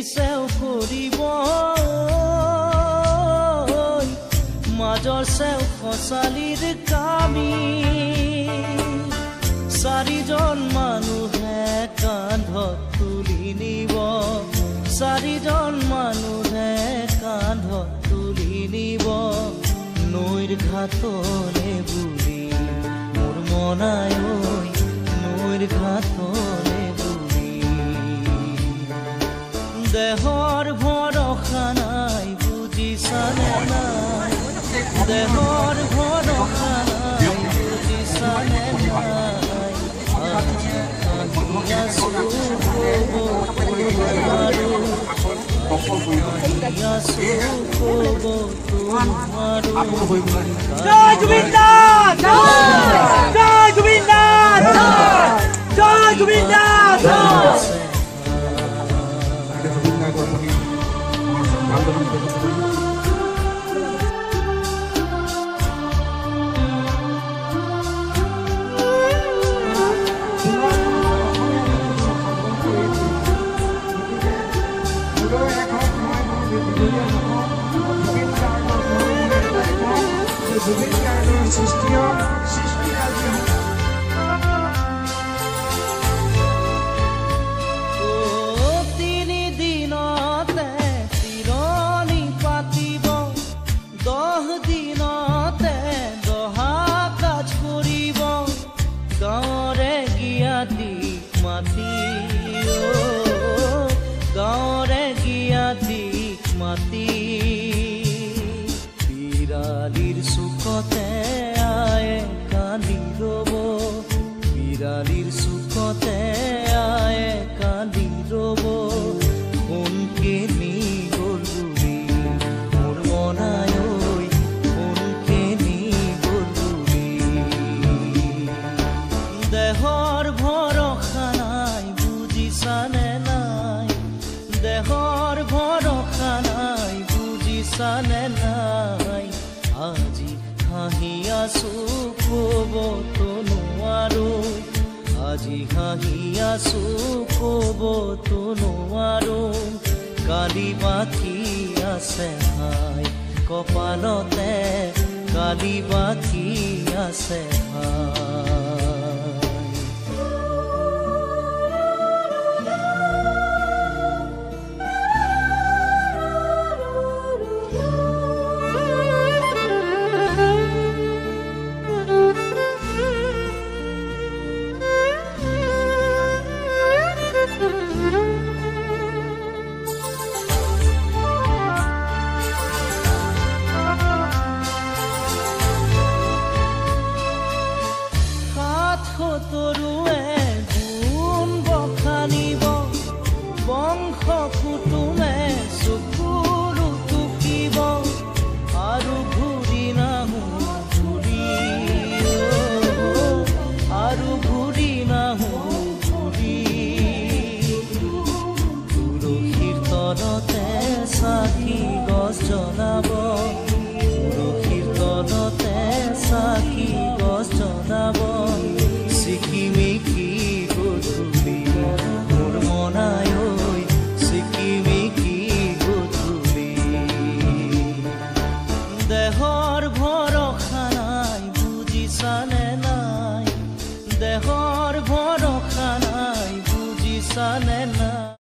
চেও কৰিব মাজৰ চেও খচালিৰ কামি চাৰিজন মানুহে কান্ধত তুলি নিব চাৰিজন মানুহে কান্ধত তুলি নিব নৈৰ ঘাটলে বুলি মোৰ মনাই নৈৰ ঘাটলে বুলি দেহৰ ভৰসা নাই বুজিছানে নাই দেহৰ ভৰসা নাই বুজিছানে নাই জয় জুবিন দাস জয় জুবিন দাস জয় জুবিন দাস বিৰালিৰ চুকতে আয়ে কান্দি ৰব বিৰালিৰ চুকতে আয়ে কান্দি ৰব কোনকে নি গ'ল বুলি মোৰ মনাই কোনকে নি গ'ল বুলি দেহৰ ভৰসা নাই বুজিছানে নাই দেহৰ ভৰসা নাই বুজিছানে নাই আজি হাঁহি আছো ক'বতো নোৱাৰো আজি হাঁহি আছো ক'বতো নোৱাৰো কালি বাকী আছে হাই কপালতে কালি বাকী আছে হাই তৰুৱে গুণ বখানিব বংশ কুটুমে চকুৰু টুকিব আৰু ঘূৰি নাহো ঘূৰি আৰু ঘূৰি নাহো ঘূৰি তুলসীৰ তলতে চাকি গছ জ্বলাব তুলসীৰ তলতে চাকি গছ জ্বলাব চিকিমিকি গধূলি মোৰ মনাই চিকিমিকি গধূলি দেহৰ ভৰসা নাই বুজিছানে নাই দেহৰ ভৰসা নাই বুজিছানে নাই